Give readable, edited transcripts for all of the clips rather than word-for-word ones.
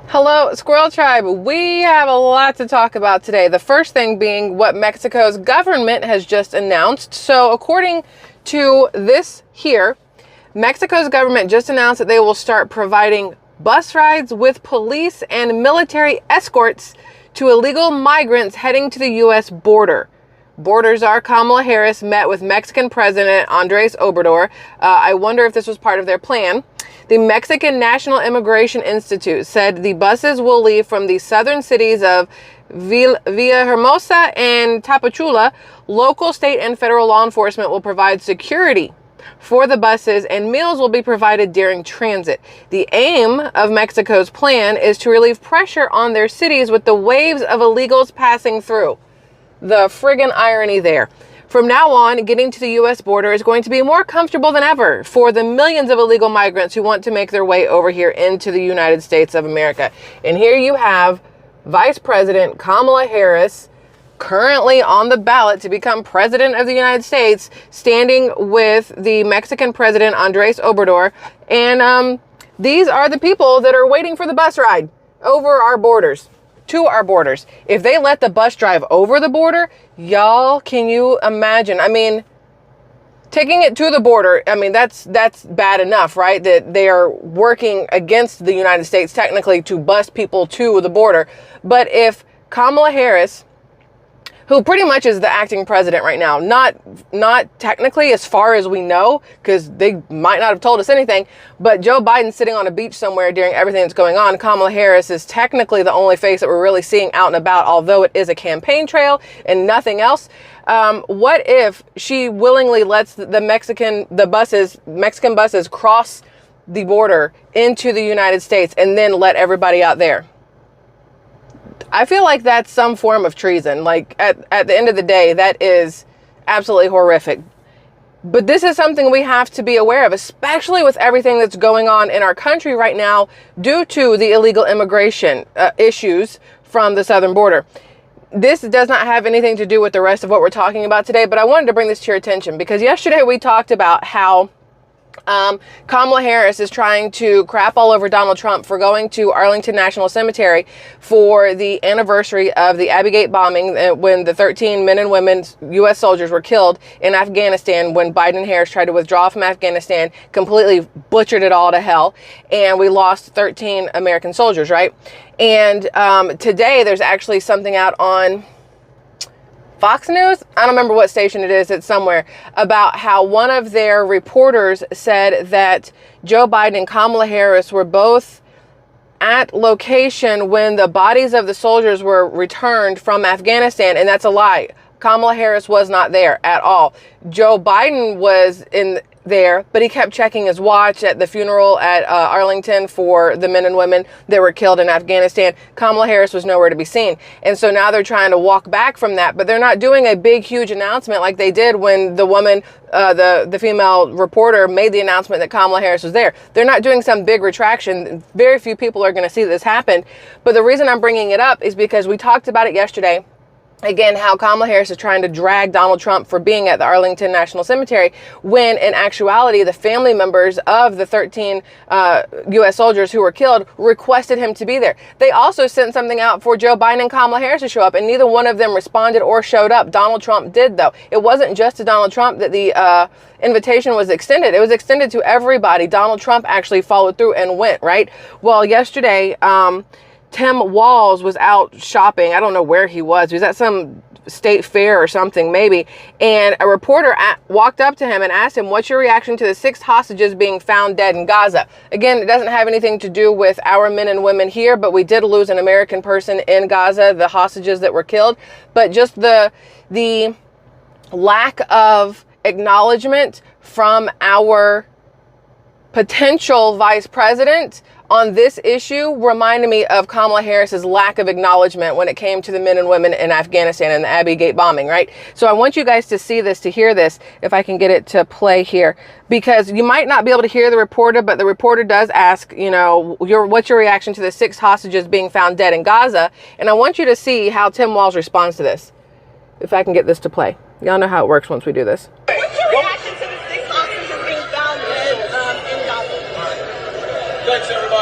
Hello, Squirrel Tribe. We have a lot to talk about today. The first thing being what Mexico's government has just announced. So according to this here, Mexico's government just announced that they will start providing bus rides with police and military escorts to illegal migrants heading to the U.S. border. Border czar Kamala Harris met with Mexican President Andres Obrador. I wonder if this was part of their plan. The Mexican National Immigration Institute said the buses will leave from the southern cities of Villahermosa and Tapachula. Local, state, and federal law enforcement will provide security for the buses, and meals will be provided during transit. The aim of Mexico's plan is to relieve pressure on their cities with the waves of illegals passing through. The friggin' irony there. From now on, getting to the U.S. border is going to be more comfortable than ever for the millions of illegal migrants who want to make their way over here into the United States of America. And here you have Vice President Kamala Harris, currently on the ballot to become president of the United States, standing with the Mexican President Andres Obrador. And these are the people that are waiting for the bus ride over our borders. To our borders. If they let the bus drive over the border, y'all, can you imagine? I mean, taking it to the border, I mean, that's bad enough, right? That they are working against the United States technically to bus people to the border. But if Kamala Harris, who pretty much is the acting president right now, not technically as far as we know, because they might not have told us anything, but Joe Biden's sitting on a beach somewhere during everything that's going on. Kamala Harris is technically the only face that we're really seeing out and about, although it is a campaign trail and nothing else. What if she willingly lets the Mexican buses cross the border into the United States and then let everybody out there? I feel like that's some form of treason. Like at the end of the day, that is absolutely horrific. But this is something we have to be aware of, especially with everything that's going on in our country right now due to the illegal immigration issues from the southern border. This does not have anything to do with the rest of what we're talking about today, but I wanted to bring this to your attention because yesterday we talked about how Kamala Harris is trying to crap all over Donald Trump for going to Arlington National Cemetery for the anniversary of the Abbey Gate bombing when the 13 men and women, U.S. soldiers, were killed in Afghanistan when Biden and Harris tried to withdraw from Afghanistan, completely butchered it all to hell, and we lost 13 American soldiers, right? And today there's actually something out on Fox News, I don't remember what station it is, it's somewhere, about how one of their reporters said that Joe Biden and Kamala Harris were both at location when the bodies of the soldiers were returned from Afghanistan, and that's a lie. Kamala Harris was not there at all. Joe Biden was in there, but he kept checking his watch at the funeral at Arlington for the men and women that were killed in Afghanistan. Kamala Harris was nowhere to be seen. And so now they're trying to walk back from that, but they're not doing a big, huge announcement like they did when the woman, the female reporter made the announcement that Kamala Harris was there. They're not doing some big retraction. Very few people are going to see this happen. But the reason I'm bringing it up is because we talked about it yesterday. Again, how Kamala Harris is trying to drag Donald Trump for being at the Arlington National Cemetery, when in actuality, the family members of the 13 U.S. soldiers who were killed requested him to be there. They also sent something out for Joe Biden and Kamala Harris to show up, and neither one of them responded or showed up. Donald Trump did, though. It wasn't just to Donald Trump that the invitation was extended. It was extended to everybody. Donald Trump actually followed through and went, right? Well, yesterday, Tim Walz was out shopping. I don't know where he was. He was at some state fair or something, maybe. And a reporter walked up to him and asked him, what's your reaction to the 6 hostages being found dead in Gaza? Again, it doesn't have anything to do with our men and women here, but we did lose an American person in Gaza, the hostages that were killed. But just the lack of acknowledgement from our potential vice president on this issue reminded me of Kamala Harris's lack of acknowledgement when it came to the men and women in Afghanistan and the Abbey Gate bombing, right? So I want you guys to see this, to hear this, if I can get it to play here, because you might not be able to hear the reporter, but the reporter does ask, you know, what's your reaction to the 6 hostages being found dead in Gaza? And I want you to see how Tim Walz responds to this, if I can get this to play. Y'all know how it works once we do this. What's your reaction to the 6 hostages being found dead in Gaza? Thanks, everybody.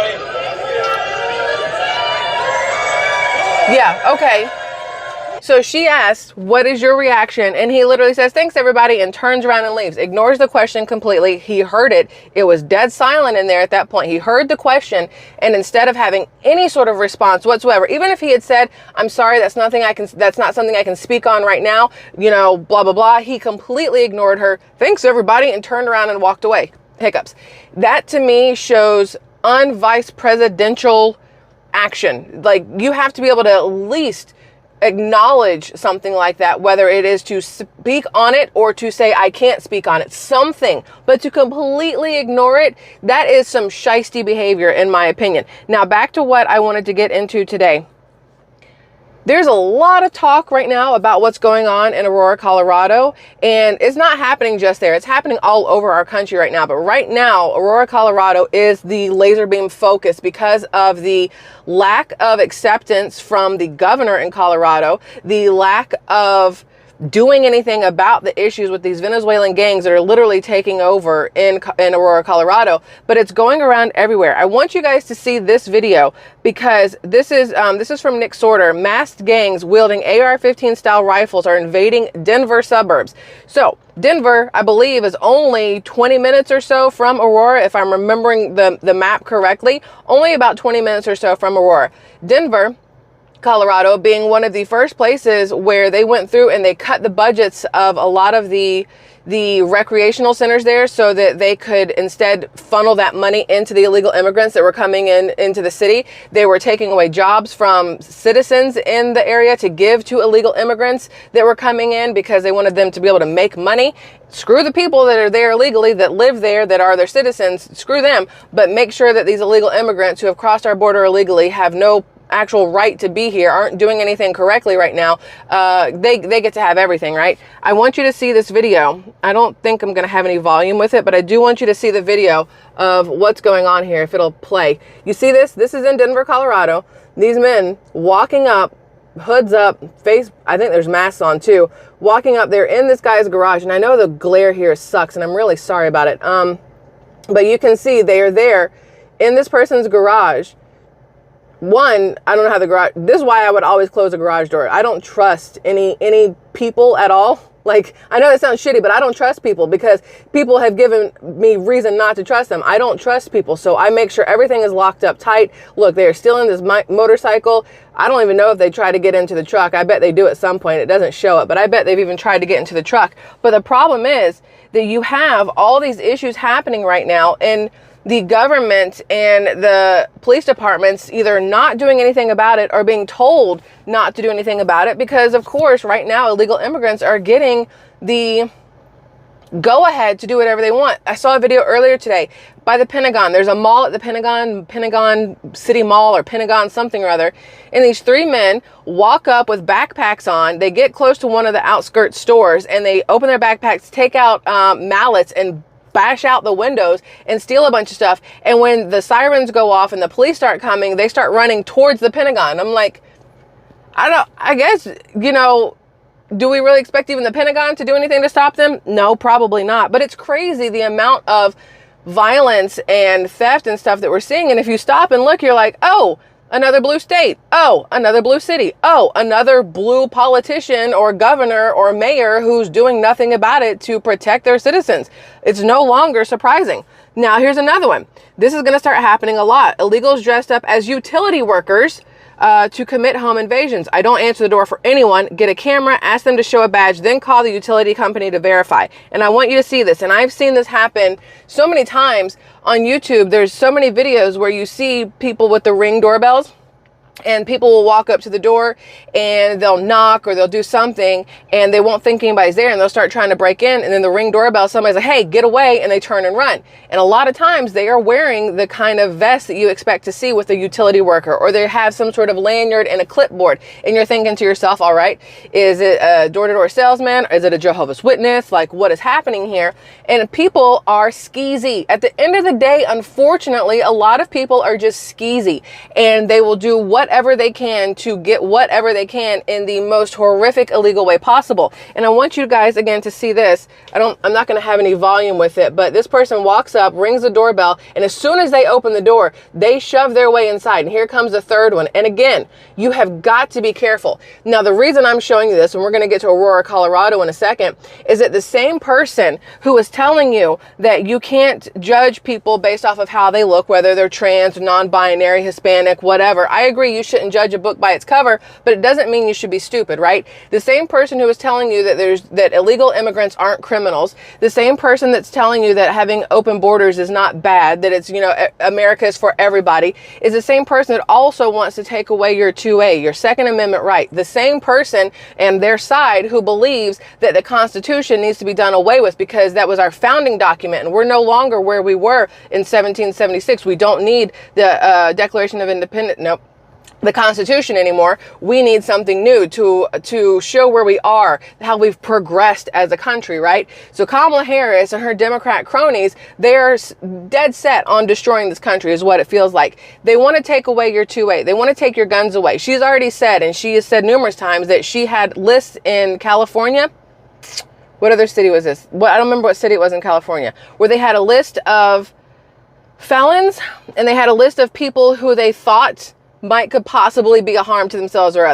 Yeah, okay. So she asks, what is your reaction? And he literally says, thanks everybody, and turns around and leaves. Ignores the question completely. He heard it. It was dead silent in there at that point. He heard the question, and instead of having any sort of response whatsoever, even if he had said, I'm sorry, that's not something I can speak on right now, you know, blah, blah, blah, he completely ignored her. Thanks everybody, and turned around and walked away. Hiccups. That to me shows unvice presidential action. Like, you have to be able to at least acknowledge something like that, whether it is to speak on it or to say, I can't speak on it, something, but to completely ignore it, that is some shisty behavior in my opinion. Now back to what I wanted to get into today. There's a lot of talk right now about what's going on in Aurora, Colorado, and it's not happening just there. It's happening all over our country right now. But right now, Aurora, Colorado is the laser beam focus because of the lack of acceptance from the governor in Colorado, the lack of doing anything about the issues with these Venezuelan gangs that are literally taking over in Aurora, Colorado, but it's going around everywhere. I want you guys to see this video because this is from Nick Sorter. Masked gangs wielding AR-15 style rifles are invading Denver suburbs. So Denver, I believe, is only 20 minutes or so from Aurora, if I'm remembering the map correctly, only about 20 minutes or so from Aurora. Denver, Colorado being one of the first places where they went through and they cut the budgets of a lot of the recreational centers there so that they could instead funnel that money into the illegal immigrants that were coming into the city. They were taking away jobs from citizens in the area to give to illegal immigrants that were coming in because they wanted them to be able to make money. Screw the people that are there legally, that live there, that are their citizens, screw them, but make sure that these illegal immigrants who have crossed our border illegally have no actual right to be here, aren't doing anything correctly right now, they get to have everything, right? I want you to see this video. I don't think I'm going to have any volume with it, but I do want you to see the video of what's going on here, if it'll play. You see this? This is in Denver, Colorado. These men walking up, hoods up, face, I think there's masks on too, walking up there in this guy's garage. And I know the glare here sucks, and I'm really sorry about it. But you can see they are there in this person's garage. One, I don't know how the garage, this is why I would always close a garage door. I don't trust any people at all. Like, I know that sounds shitty, but I don't trust people because people have given me reason not to trust them. I don't trust people. So I make sure everything is locked up tight. Look, they're still in this motorcycle. I don't even know if they try to get into the truck. I bet they do at some point. It doesn't show it, but I bet they've even tried to get into the truck. But the problem is that you have all these issues happening right now, and the government and the police departments either not doing anything about it or being told not to do anything about it because, of course, right now illegal immigrants are getting the go ahead to do whatever they want. I saw a video earlier today by the Pentagon. There's a mall at the Pentagon City Mall or Pentagon something or other. And these three men walk up with backpacks on. They get close to one of the outskirts stores and they open their backpacks, take out mallets and bash out the windows and steal a bunch of stuff. And when the sirens go off and the police start coming, they start running towards the Pentagon. I'm like, I guess, you know, do we really expect even the Pentagon to do anything to stop them? No, probably not. But it's crazy the amount of violence and theft and stuff that we're seeing. And if you stop and look, you're like, oh, another blue state. Oh, another blue city. Oh, another blue politician or governor or mayor who's doing nothing about it to protect their citizens. It's no longer surprising. Now, here's another one. This is going to start happening a lot. Illegals dressed up as utility workers to commit home invasions. I don't answer the door for anyone. Get a camera, ask them to show a badge, then call the utility company to verify. And I want you to see this. And I've seen this happen so many times on YouTube. There's so many videos where you see people with the Ring doorbells. And people will walk up to the door and they'll knock or they'll do something and they won't think anybody's there and they'll start trying to break in, and then the Ring doorbell, somebody's like, hey, get away, and they turn and run. And a lot of times they are wearing the kind of vest that you expect to see with a utility worker, or they have some sort of lanyard and a clipboard, and you're thinking to yourself, all right, is it a door-to-door salesman? Is it a Jehovah's Witness? Like, what is happening here? And people are skeezy. At the end of the day, unfortunately, a lot of people are just skeezy, and they will do whatever they can to get whatever they can in the most horrific, illegal way possible. And I want you guys again to see this. I'm not going to have any volume with it, but this person walks up, rings the doorbell, and as soon as they open the door, they shove their way inside. And here comes the third one. And again, you have got to be careful. Now, the reason I'm showing you this, and we're going to get to Aurora, Colorado in a second, is that the same person who is telling you that you can't judge people based off of how they look, whether they're trans, non-binary, Hispanic, whatever. I agree, you shouldn't judge a book by its cover, but it doesn't mean you should be stupid, right? The same person who is telling you that illegal immigrants aren't criminals, the same person that's telling you that having open borders is not bad, that it's, America is for everybody, is the same person that also wants to take away your 2A, your Second Amendment right. The same person and their side who believes that the Constitution needs to be done away with because that was our founding document and we're no longer where we were in 1776. We don't need the Declaration of Independence, the Constitution anymore. We need something new to show where we are, how we've progressed as a country, right? So Kamala Harris and her Democrat cronies, they're dead set on destroying this country is what it feels like. They want to take away your 2A. They want to take your guns away. She's already said, and she has said numerous times, that she had lists in California. What other city was this? I don't remember what city it was in California, where they had a list of felons and they had a list of people who they thought could possibly be a harm to themselves or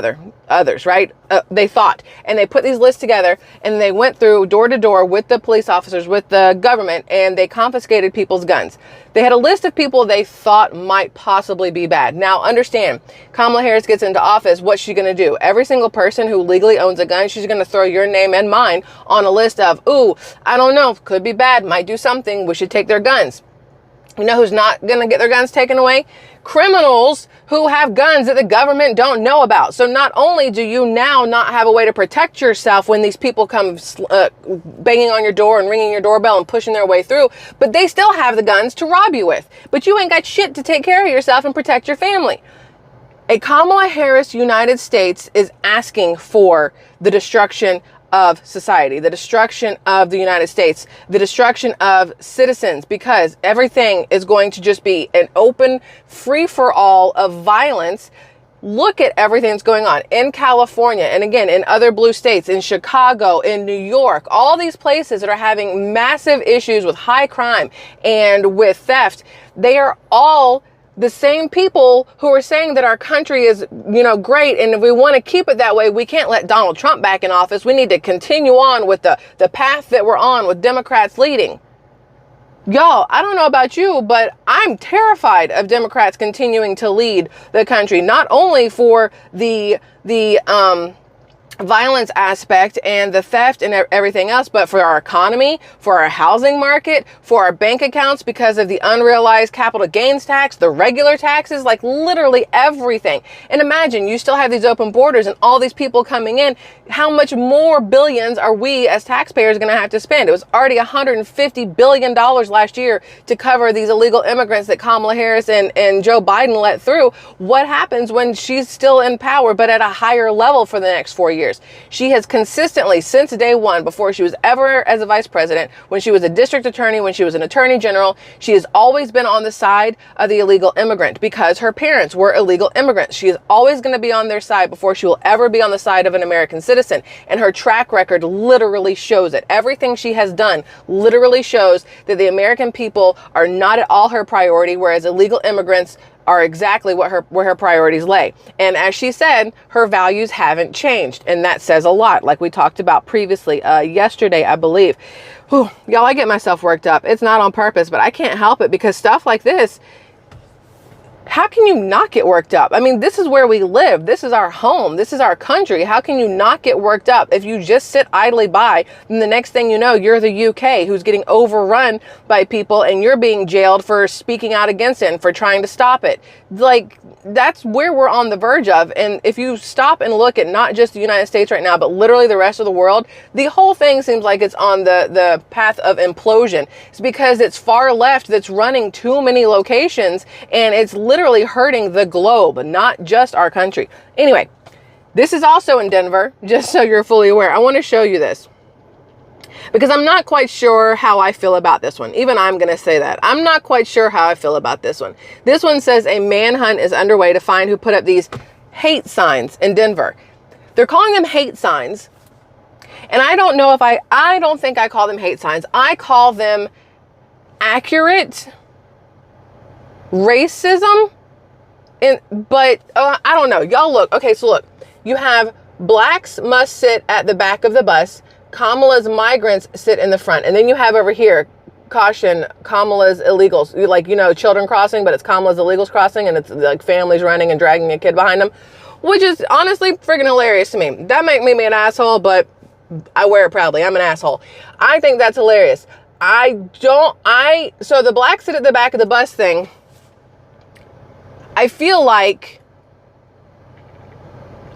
others, right? They thought, and they put these lists together and they went through door to door with the police officers, with the government, and they confiscated people's guns. They had a list of people they thought might possibly be bad. Now understand, Kamala Harris gets into office, what's she going to do? Every single person who legally owns a gun, she's going to throw your name and mine on a list of, ooh, I don't know, could be bad, might do something, we should take their guns. You know who's not going to get their guns taken away? Criminals who have guns that the government don't know about. So not only do you now not have a way to protect yourself when these people come banging on your door and ringing your doorbell and pushing their way through, but they still have the guns to rob you with. But you ain't got shit to take care of yourself and protect your family. A Kamala Harris United States is asking for the destruction of society, the destruction of the United States, the destruction of citizens, because everything is going to just be an open free-for-all of violence. Look at everything that's going on in California, and again, in other blue states, in Chicago, in New York, all these places that are having massive issues with high crime and with theft. They are all the same people who are saying that our country is, great. And if we want to keep it that way, we can't let Donald Trump back in office. We need to continue on with the path that we're on with Democrats leading. Y'all, I don't know about you, but I'm terrified of Democrats continuing to lead the country, not only for the violence aspect and the theft and everything else, but for our economy, for our housing market, for our bank accounts because of the unrealized capital gains tax, the regular taxes, like literally everything. And imagine you still have these open borders and all these people coming in. How much more billions are we as taxpayers going to have to spend? It was already $150 billion last year to cover these illegal immigrants that Kamala Harris and Joe Biden let through. What happens when she's still in power, but at a higher level for the next 4 years? She has consistently, since day one, before she was ever as a vice president, when she was a district attorney, when she was an attorney general, she has always been on the side of the illegal immigrant because her parents were illegal immigrants. She is always going to be on their side before she will ever be on the side of an American citizen. And her track record literally shows it. Everything she has done literally shows that the American people are not at all her priority, whereas illegal immigrants are exactly where her priorities lay. And as she said, her values haven't changed. And that says a lot, like we talked about previously, yesterday, I believe. Whew, y'all, I get myself worked up. It's not on purpose, but I can't help it because stuff like this, how can you not get worked up? I mean, this is where we live. This is our home. This is our country. How can you not get worked up if you just sit idly by and the next thing you know, you're the UK who's getting overrun by people and you're being jailed for speaking out against it and for trying to stop it. Like, that's where we're on the verge of. And if you stop and look at not just the United States right now, but literally the rest of the world, the whole thing seems like it's on the path of implosion. It's because it's far left that's running too many locations and it's literally hurting the globe, not just our country. Anyway, this is also in Denver, just so you're fully aware. I want to show you this. because I'm not quite sure how I feel about this one. Even I'm going to say that. I'm not quite sure how I feel about this one. This one says a manhunt is underway to find who put up these hate signs in Denver. They're calling them hate signs. And I don't know if I don't think I call them hate signs. I call them accurate racism. But I don't know. Y'all look. Okay, so look. You have blacks must sit at the back of the bus. Kamala's migrants sit in the front. And then you have over here, caution, Kamala's illegals. Like, you know, children crossing, but it's Kamala's illegals crossing, and it's like families running and dragging a kid behind them, which is honestly freaking hilarious to me. That make me an asshole, but I wear it proudly. I'm an asshole. I think that's hilarious. So the blacks sit at the back of the bus thing, I feel like,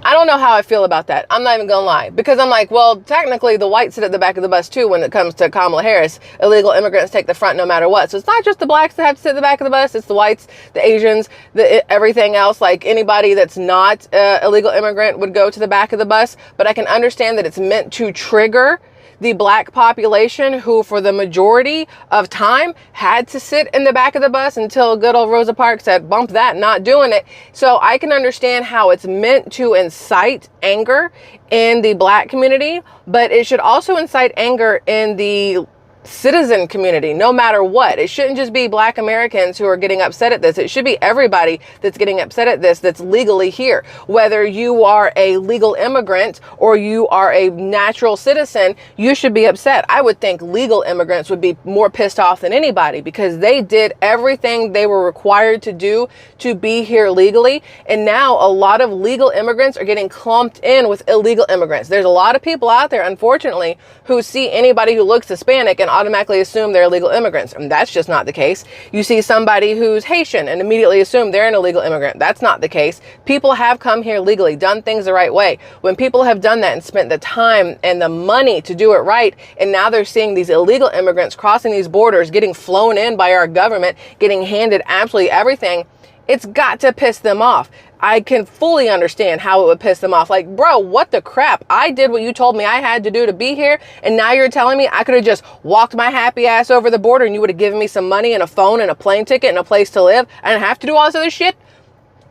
I don't know how I feel about that. I'm not even gonna lie, because I'm like, well, technically the whites sit at the back of the bus too when it comes to Kamala Harris. Illegal immigrants take the front no matter what. So it's not just the blacks that have to sit at the back of the bus. It's the whites, the Asians, everything else. Like anybody that's not illegal immigrant would go to the back of the bus. But I can understand that it's meant to trigger the black population who for the majority of time had to sit in the back of the bus until good old Rosa Parks said, bump that, not doing it. So I can understand how it's meant to incite anger in the black community, but it should also incite anger in the citizen community, no matter what. It shouldn't just be black Americans who are getting upset at this. It should be everybody that's getting upset at this that's legally here. Whether you are a legal immigrant or you are a natural citizen, you should be upset. I would think legal immigrants would be more pissed off than anybody because they did everything they were required to do to be here legally. And now a lot of legal immigrants are getting clumped in with illegal immigrants. There's a lot of people out there, unfortunately, who see anybody who looks Hispanic and automatically assume they're illegal immigrants. And that's just not the case. You see somebody who's Haitian and immediately assume they're an illegal immigrant. That's not the case. People have come here legally, done things the right way. When people have done that and spent the time and the money to do it right, and now they're seeing these illegal immigrants crossing these borders, getting flown in by our government, getting handed absolutely everything, it's got to piss them off. I can fully understand how it would piss them off. Like, bro, what the crap? I did what you told me I had to do to be here, and now you're telling me I could have just walked my happy ass over the border and you would have given me some money and a phone and a plane ticket and a place to live. I didn't have to do all this other shit.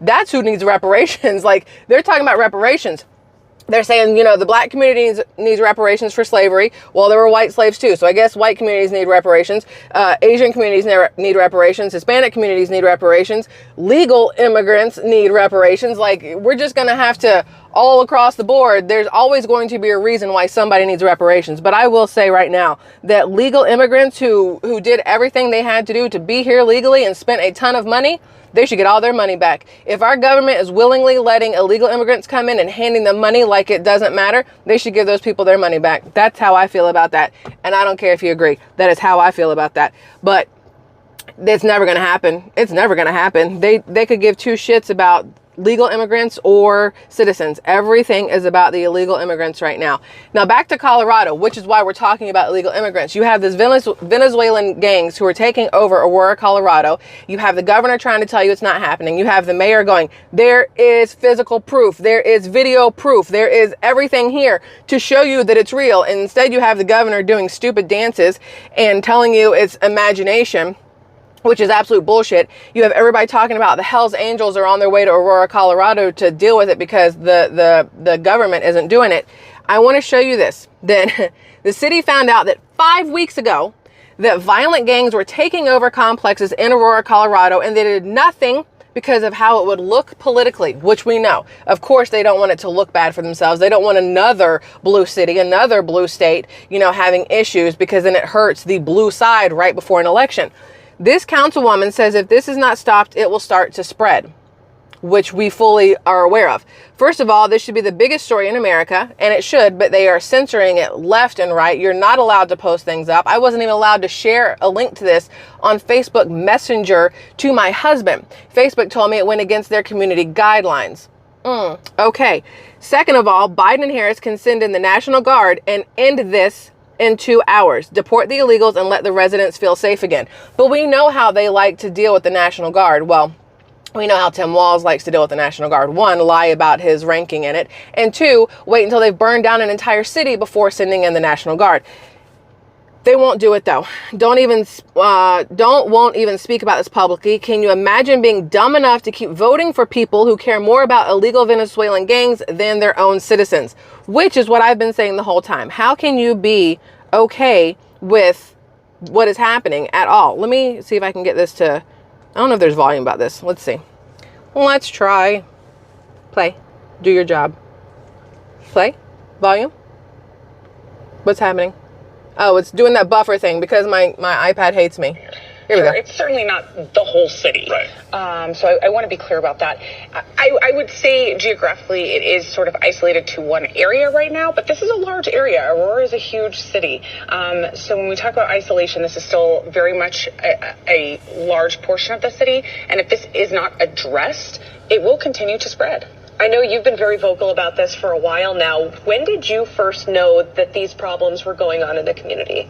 That's who needs reparations. Like, they're talking about reparations. They're saying, you know, the black community needs reparations for slavery. Well, there were white slaves too. So I guess white communities need reparations. Asian communities need reparations. Hispanic communities need reparations. Legal immigrants need reparations. Like, we're just going to have to, all across the board, there's always going to be a reason why somebody needs reparations. But I will say right now that legal immigrants who did everything they had to do to be here legally and spent a ton of money, they should get all their money back. If our government is willingly letting illegal immigrants come in and handing them money like it doesn't matter, they should give those people their money back. That's how I feel about that. And I don't care if you agree. That is how I feel about that. But it's never going to happen. It's never going to happen. They could give two shits about legal immigrants or citizens. Everything is about the illegal immigrants right now. Now back to Colorado, which is why we're talking about illegal immigrants. You have this Venezuelan gangs who are taking over Aurora, Colorado. You have the governor trying to tell you it's not happening. You have the mayor going, there is physical proof. There is video proof. There is everything here to show you that it's real. And instead you have the governor doing stupid dances and telling you it's imagination, which is absolute bullshit. You have everybody talking about the Hells Angels are on their way to Aurora, Colorado to deal with it because the government isn't doing it. I want to show you this. That the city found out that 5 weeks ago that violent gangs were taking over complexes in Aurora, Colorado, and they did nothing because of how it would look politically, which we know. Of course, they don't want it to look bad for themselves. They don't want another blue city, another blue state, you know, having issues, because then it hurts the blue side right before an election. This councilwoman says if this is not stopped, it will start to spread, which we fully are aware of. First of all, this should be the biggest story in America, and it should, but they are censoring it left and right. You're not allowed to post things up. I wasn't even allowed to share a link to this on Facebook Messenger to my husband. Facebook told me it went against their community guidelines. Okay. Second of all, Biden and Harris can send in the National Guard and end this in 2 hours. Deport the illegals and let the residents feel safe again. But we know how they like to deal with the National Guard. Well, we know how Tim Walz likes to deal with the National Guard. One, lie about his ranking in it. And two, wait until they've burned down an entire city before sending in the National Guard. They won't do it though. Won't even speak about this publicly. Can you imagine being dumb enough to keep voting for people who care more about illegal Venezuelan gangs than their own citizens? Which is what I've been saying the whole time. How can you be okay with what is happening at all? Let me see if I can get this to, I don't know if there's volume about this. Let's see. Let's try. Play. Do your job. Play. Volume. What's happening? Oh, it's doing that buffer thing because my iPad hates me. Here we go. It's certainly not the whole city. Right. So I want to be clear about that. I would say geographically it is sort of isolated to one area right now, but this is a large area. Aurora is a huge city. So when we talk about isolation, this is still very much a large portion of the city. And if this is not addressed, it will continue to spread. I know you've been very vocal about this for a while now. When did you first know that these problems were going on in the community?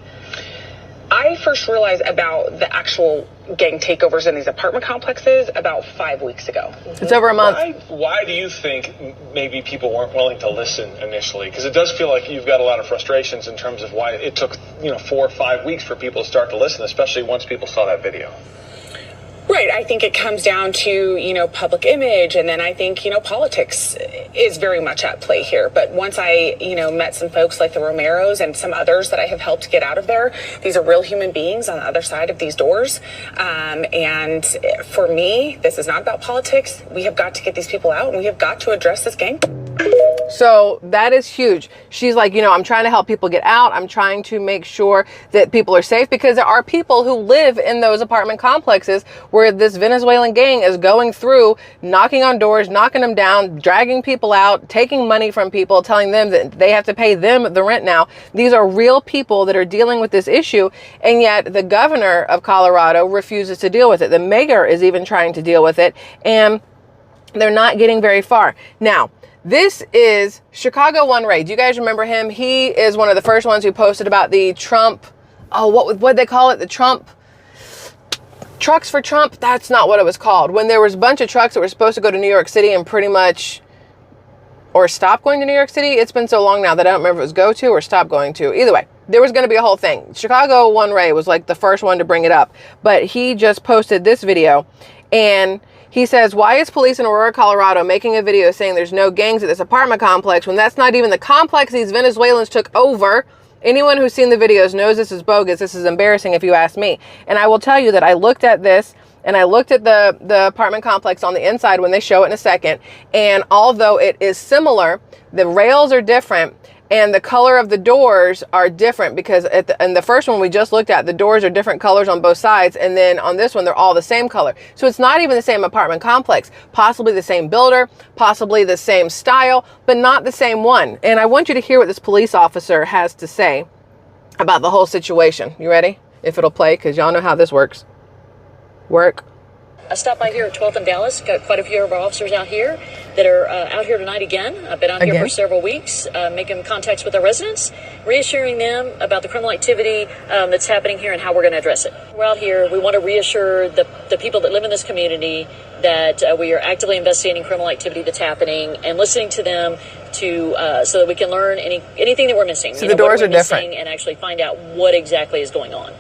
I first realized about the actual gang takeovers in these apartment complexes about 5 weeks ago. It's over a month. Why do you think maybe people weren't willing to listen initially? Because it does feel like you've got a lot of frustrations in terms of why it took 4 or 5 weeks for people to start to listen, especially once people saw that video. Right. I think it comes down to, public image. And then I think, politics is very much at play here. But once I, met some folks like the Romeros and some others that I have helped get out of there, these are real human beings on the other side of these doors. And for me, this is not about politics. We have got to get these people out and we have got to address this gang. So that is huge. She's like, I'm trying to help people get out. I'm trying to make sure that people are safe because there are people who live in those apartment complexes where this Venezuelan gang is going through, knocking on doors, knocking them down, dragging people out, taking money from people, telling them that they have to pay them the rent now. These are real people that are dealing with this issue. And yet the governor of Colorado refuses to deal with it. The mayor is even trying to deal with it and they're not getting very far. Now, this is Chicago One Ray. Do you guys remember him? He is one of the first ones who posted about the Trump, what they call it? The Trump, trucks for Trump? That's not what it was called. When there was a bunch of trucks that were supposed to go to New York City and pretty much, or stop going to New York City. It's been so long now that I don't remember if it was go to or stop going to. Either way, there was going to be a whole thing. Chicago One Ray was like the first one to bring it up. But he just posted this video and he says, why is police in Aurora, Colorado making a video saying there's no gangs at this apartment complex when that's not even the complex these Venezuelans took over? Anyone who's seen the videos knows this is bogus. This is embarrassing if you ask me. And I will tell you that I looked at this and I looked at the apartment complex on the inside when they show it in a second. And although it is similar, the rails are different. And the color of the doors are different because in the first one we just looked at, the doors are different colors on both sides. And then on this one, they're all the same color. So it's not even the same apartment complex, possibly the same builder, possibly the same style, but not the same one. And I want you to hear what this police officer has to say about the whole situation. You ready? If it'll play, because y'all know how this works. I stopped by here at 12th and Dallas. Got quite a few of our officers out here that are out here tonight again. I've been out here for several weeks, making contacts with our residents, reassuring them about the criminal activity that's happening here and how we're going to address it. We're out here. We want to reassure the people that live in this community that we are actively investigating criminal activity that's happening and listening to them to so that we can learn anything that we're missing. So the doors are different. And actually find out what exactly is going on.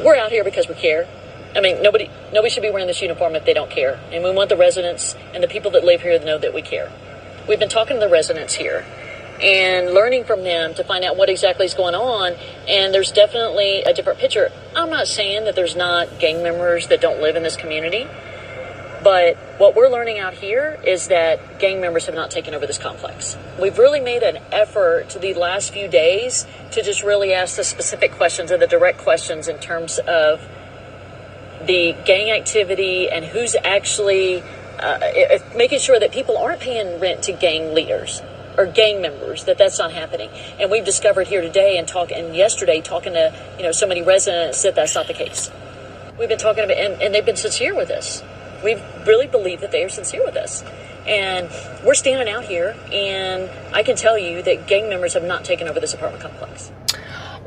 We're out here because we care. I mean, nobody should be wearing this uniform if they don't care. And we want the residents and the people that live here to know that we care. We've been talking to the residents here and learning from them to find out what exactly is going on. And there's definitely a different picture. I'm not saying that there's not gang members that don't live in this community. But what we're learning out here is that gang members have not taken over this complex. We've really made an effort to the last few days to just really ask the specific questions and the direct questions in terms of the gang activity and who's actually making sure that people aren't paying rent to gang leaders or gang members, that's not happening. And we've discovered here today and yesterday talking to so many residents that that's not the case. We've been talking about, and they've been sincere with us. We really believe that they are sincere with us. And we're standing out here, and I can tell you that gang members have not taken over this apartment complex.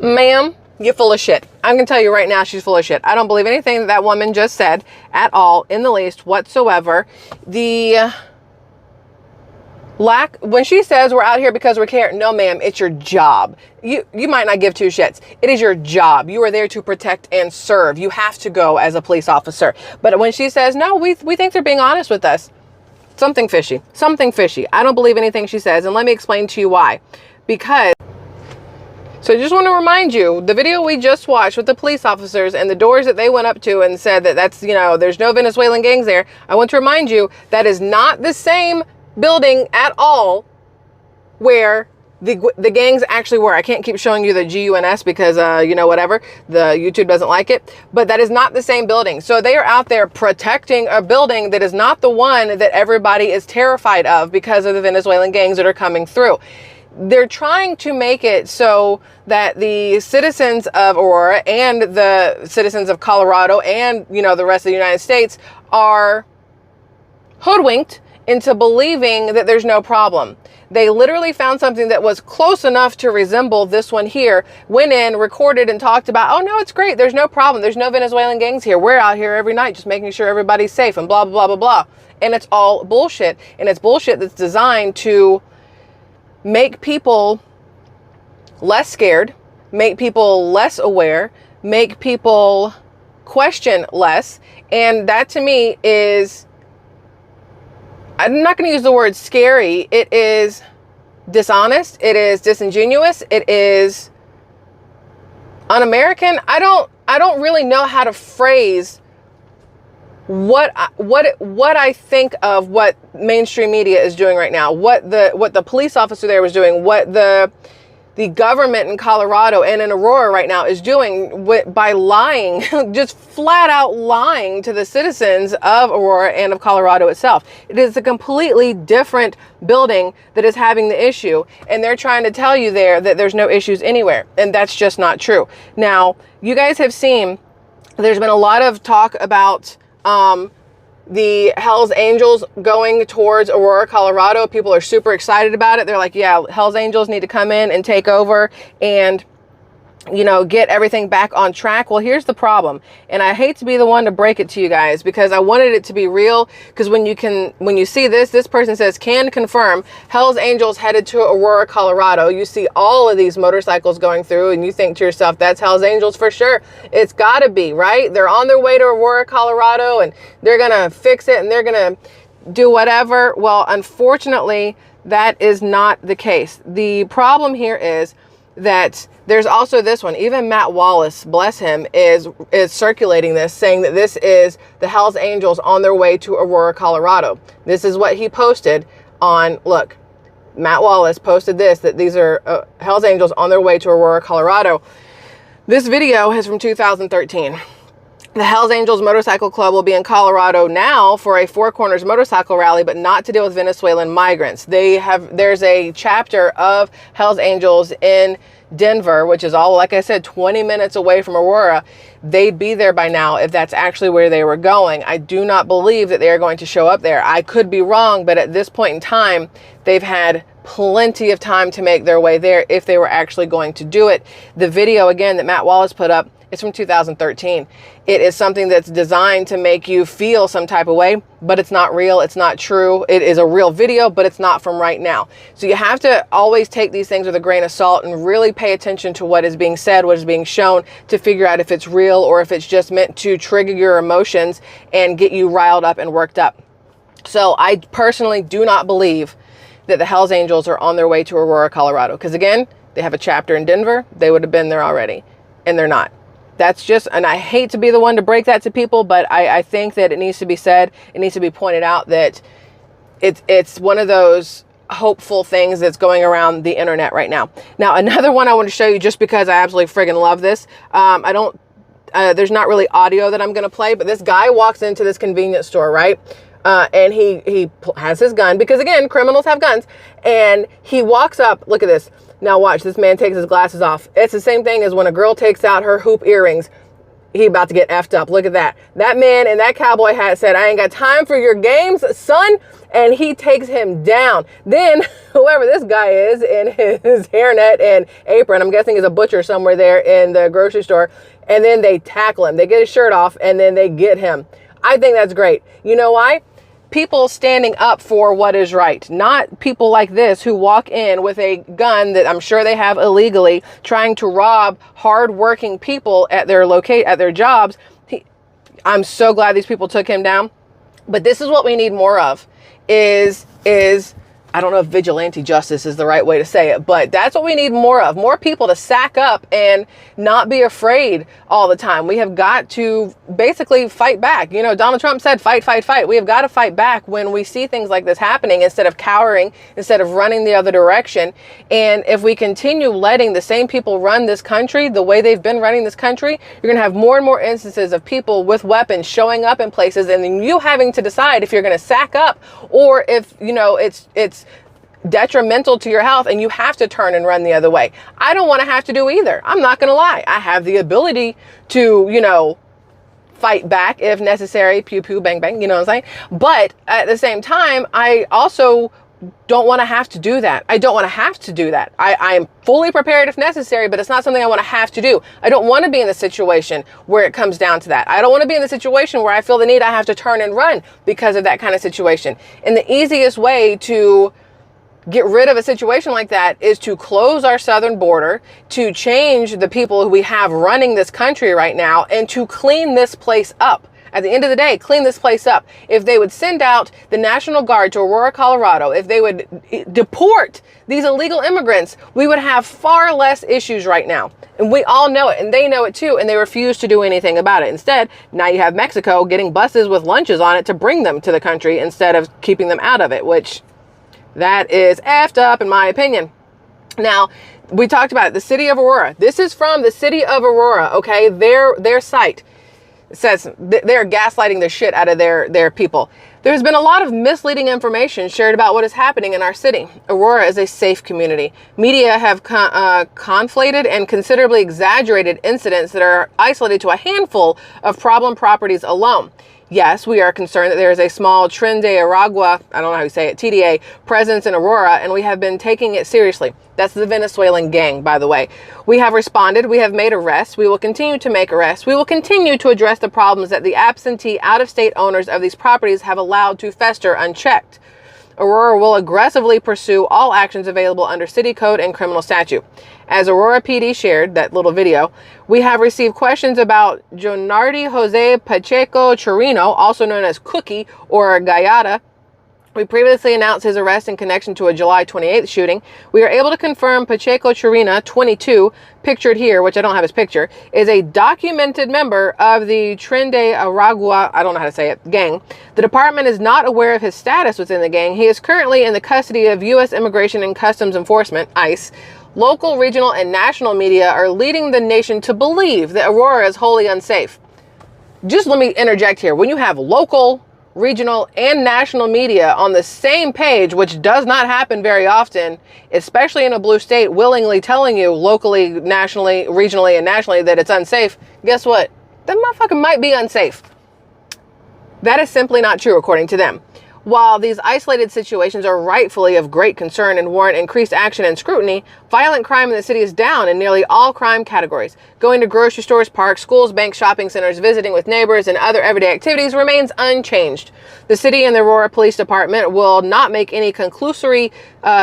Ma'am, you're full of shit. I'm going to tell you right now, she's full of shit. I don't believe anything that woman just said at all, in the least whatsoever. When she says we're out here because we care, no ma'am, it's your job. You might not give two shits. It is your job. You are there to protect and serve. You have to go as a police officer. But when she says, no, we think they're being honest with us, something fishy. Something fishy. I don't believe anything she says. And let me explain to you why. Because, so I just want to remind you, the video we just watched with the police officers and the doors that they went up to and said that that's, there's no Venezuelan gangs there. I want to remind you that is not the same building at all where the gangs actually were. I can't keep showing you the GUNS because, whatever, the YouTube doesn't like it, but that is not the same building. So they are out there protecting a building that is not the one that everybody is terrified of because of the Venezuelan gangs that are coming through. They're trying to make it so that the citizens of Aurora and the citizens of Colorado and, the rest of the United States are hoodwinked into believing that there's no problem. They literally found something that was close enough to resemble this one here, went in, recorded, and talked about, oh no, it's great, there's no problem, there's no Venezuelan gangs here, we're out here every night just making sure everybody's safe, and blah, blah, blah, blah. And it's all bullshit. And it's bullshit that's designed to make people less scared, make people less aware, make people question less. And that to me is, I'm not going to use the word scary. It is dishonest. It is disingenuous. It is un-American. I don't really know how to phrase what I think of what mainstream media is doing right now. What the police officer there was doing. What the government in Colorado and in Aurora right now is doing by lying, just flat out lying to the citizens of Aurora and of Colorado itself. It is a completely different building that is having the issue. And they're trying to tell you there that there's no issues anywhere. And that's just not true. Now, you guys have seen, there's been a lot of talk about the Hells Angels going towards Aurora, Colorado. People are super excited about it. They're like, yeah, Hells Angels need to come in and take over and, get everything back on track. Well, here's the problem. And I hate to be the one to break it to you guys because I wanted it to be real. Because when you see this person says, can confirm Hells Angels headed to Aurora, Colorado. You see all of these motorcycles going through and you think to yourself, that's Hells Angels for sure. It's gotta be, right? They're on their way to Aurora, Colorado and they're gonna fix it and they're gonna do whatever. Well, unfortunately, that is not the case. The problem here is that there's also this one. Even Matt Wallace, bless him, is circulating this, saying that this is the Hells Angels on their way to Aurora, Colorado. This is what he posted on, look, Matt Wallace posted this, that these are Hells Angels on their way to Aurora, Colorado. This video is from 2013. The Hells Angels Motorcycle Club will be in Colorado now for a Four Corners motorcycle rally, but not to deal with Venezuelan migrants. There's a chapter of Hells Angels in Denver, which is all, like I said, 20 minutes away from Aurora. They'd be there by now if that's actually where they were going. I do not believe that they are going to show up there. I could be wrong, but at this point in time, they've had plenty of time to make their way there if they were actually going to do it. The video, again, that Matt Wallace put up, it's from 2013. It is something that's designed to make you feel some type of way, but it's not real. It's not true. It is a real video, but it's not from right now. So you have to always take these things with a grain of salt and really pay attention to what is being said, what is being shown, to figure out if it's real or if it's just meant to trigger your emotions and get you riled up and worked up. So I personally do not believe that the Hells Angels are on their way to Aurora, Colorado. Because again, they have a chapter in Denver. They would have been there already, and they're not. That's just, and I hate to be the one to break that to people, but I think that it needs to be said. It needs to be pointed out that it's one of those hopeful things that's going around the internet right now. Now, another one I want to show you just because I absolutely friggin' love this. There's not really audio that I'm going to play, but this guy walks into this convenience store, right? And he has his gun because, again, criminals have guns. And he walks up. Look at this. Now watch. This man takes his glasses off. It's the same thing as when a girl takes out her hoop earrings. He about to get effed up. Look at that. That man in that cowboy hat said, I ain't got time for your games, son. And he takes him down. Then whoever this guy is in his hairnet and apron, I'm guessing is a butcher somewhere there in the grocery store. And then they tackle him. They get his shirt off and then they get him. I think that's great. You know why? people standing up for what is right, not people like this who walk in with a gun that I'm sure they have illegally, trying to rob hardworking people at their jobs. I'm so glad these people took him down. But this is what we need more of, is I don't know if vigilante justice is the right way to say it, but that's what we need more of. More people to sack up and not be afraid all the time. We have got to basically fight back. You know, Donald Trump said, fight, fight, fight. We have got to fight back when we see things like this happening, instead of cowering, instead of running the other direction. And if we continue letting the same people run this country the way they've been running this country, you're going to have more and more instances of people with weapons showing up in places, and then you having to decide if you're going to sack up, or if, you know, it's detrimental to your health and you have to turn and run the other way. I don't want to have to do either. I'm not going to lie. I have the ability to, you know, fight back if necessary, pew pew bang bang, you know what I'm saying? But at the same time, I also don't want to have to do that. I don't want to have to do that. I am fully prepared if necessary, but it's not something I want to have to do. I don't want to be in the situation where it comes down to that. I don't want to be in the situation where I feel the need I have to turn and run because of that kind of situation. And the easiest way to get rid of a situation like that is to close our southern border, to change the people who we have running this country right now, and to clean this place up. At the end of the day, clean this place up. If they would send out the National Guard to Aurora, Colorado, if they would deport these illegal immigrants, we would have far less issues right now. And we all know it, and they know it too, and they refuse to do anything about it. Instead, now you have Mexico getting buses with lunches on it to bring them to the country instead of keeping them out of it, which that is effed up in my opinion. Now, we talked about it, the city of Aurora. This is from the city of Aurora, okay? Their site. It says they're gaslighting the shit out of their people. There's been a lot of misleading information shared about what is happening in our city. Aurora is a safe community. Media have conflated and considerably exaggerated incidents that are isolated to a handful of problem properties alone. Yes, we are concerned that there is a small Tren de Aragua, I don't know how you say it, TDA, presence in Aurora, and we have been taking it seriously. That's the Venezuelan gang, by the way. We have responded. We have made arrests. We will continue to make arrests. We will continue to address the problems that the absentee, out-of-state owners of these properties have allowed to fester unchecked. Aurora will aggressively pursue all actions available under city code and criminal statute. As Aurora PD shared that little video, we have received questions about Jonardi Jose Pacheco Chirino, also known as Cookie or Gallada. We previously announced his arrest in connection to a July 28th shooting. We are able to confirm Pacheco Chirino, 22, pictured here, which I don't have his picture, is a documented member of the Tren de Aragua, I don't know how to say it, gang. The department is not aware of his status within the gang. He is currently in the custody of U.S. Immigration and Customs Enforcement, ICE. Local, regional, and national media are leading the nation to believe that Aurora is wholly unsafe. Just let me interject here. When you have local, regional, and national media on the same page, which does not happen very often, especially in a blue state, willingly telling you locally, nationally, regionally, and nationally that it's unsafe, guess what? That motherfucker might be unsafe. That is simply not true, according to them. While these isolated situations are rightfully of great concern and warrant increased action and scrutiny, violent crime in the city is down in nearly all crime categories. Going to grocery stores, parks, schools, banks, shopping centers, visiting with neighbors, and other everyday activities remains unchanged. The city and the Aurora Police Department will not make any conclusory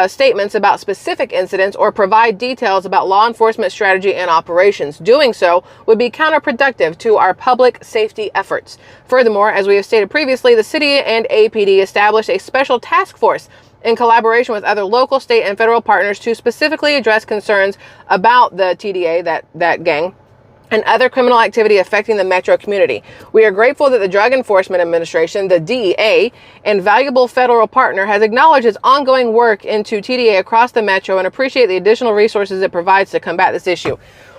statements about specific incidents or provide details about law enforcement strategy and operations. Doing so would be counterproductive to our public safety efforts. Furthermore, as we have stated previously, the city and APD established a special task force in collaboration with other local, state, and federal partners to specifically address concerns about the TDA, that gang, and other criminal activity affecting the metro community. We are grateful that the Drug Enforcement Administration, the DEA, and valuable federal partner has acknowledged its ongoing work into TDA across the metro and appreciate the additional resources it provides to combat this issue.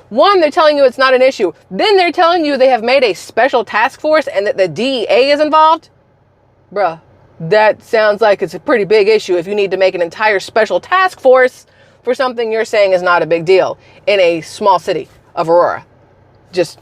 One, they're telling you it's not an issue. Then they're telling you they have made a special task force and that the DEA is involved. Bruh, that sounds like it's a pretty big issue if you need to make an entire special task force for something you're saying is not a big deal in a small city of Aurora. Just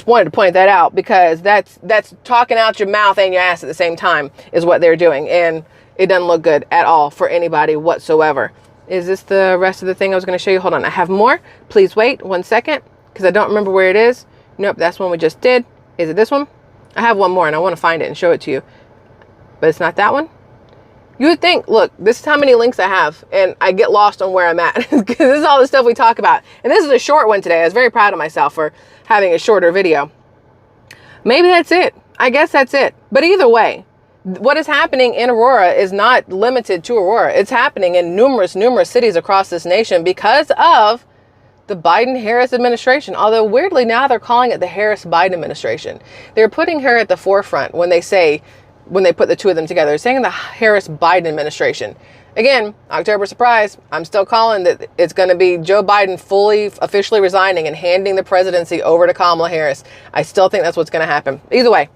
wanted to point that out because that's talking out your mouth and your ass at the same time is what they're doing. And it doesn't look good at all for anybody whatsoever. Is this the rest of the thing I was going to show you? Hold on. I have more. Please wait 1 second because I don't remember where it is. Nope, that's one we just did. Is it this one? I have one more and I want to find it and show it to you. but it's not that one. You would think, look, this is how many links I have, and I get lost on where I'm at. Because this is all the stuff we talk about. And this is a short one today. I was very proud of myself for having a shorter video. Maybe that's it. I guess that's it. But either way, what is happening in Aurora is not limited to Aurora. It's happening in numerous cities across this nation because of the Biden-Harris administration. Although weirdly now they're calling it the Harris-Biden administration. They're putting her at the forefront when they put the two of them together. They're saying the Harris-Biden administration. Again, October surprise, I'm still calling that it's going to be Joe Biden fully, officially resigning and handing the presidency over to Kamala Harris. I still think that's what's going to happen. Either way,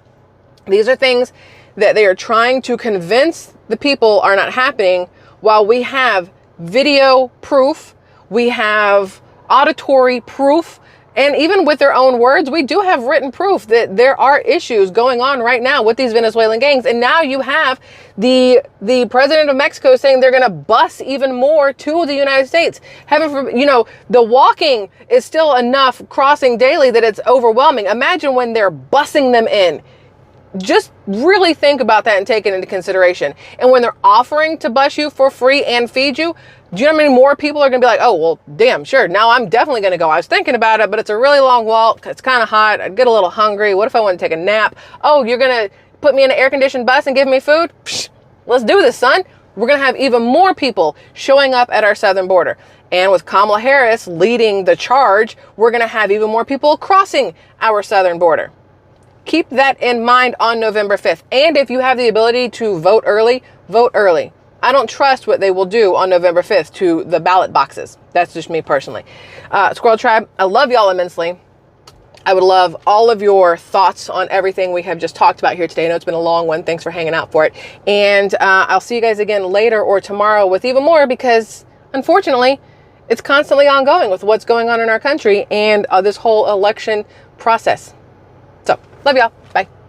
these are things that they are trying to convince the people are not happening, while we have video proof, we have auditory proof, and even with their own words, we do have written proof that there are issues going on right now with these Venezuelan gangs. And now you have the president of Mexico saying they're going to bus even more to the United States. Heaven forbid, the walking is still enough crossing daily that it's overwhelming. Imagine when they're busing them in. Just really think about that and take it into consideration. And when they're offering to bus you for free and feed you, do you know how many more people are going to be like, oh, well, damn, sure. Now I'm definitely going to go. I was thinking about it, but it's a really long walk. It's kind of hot. I'd get a little hungry. What if I want to take a nap? Oh, you're going to put me in an air-conditioned bus and give me food? Psh, let's do this, son. We're going to have even more people showing up at our southern border. And with Kamala Harris leading the charge, we're going to have even more people crossing our southern border. Keep that in mind on November 5th. And if you have the ability to vote early, vote early. I don't trust what they will do on November 5th to the ballot boxes. That's just me personally. Squirrel Tribe, I love y'all immensely. I would love all of your thoughts on everything we have just talked about here today. I know it's been a long one. Thanks for hanging out for it. And I'll see you guys again later or tomorrow with even more, because unfortunately, it's constantly ongoing with what's going on in our country and this whole election process. So, love y'all. Bye.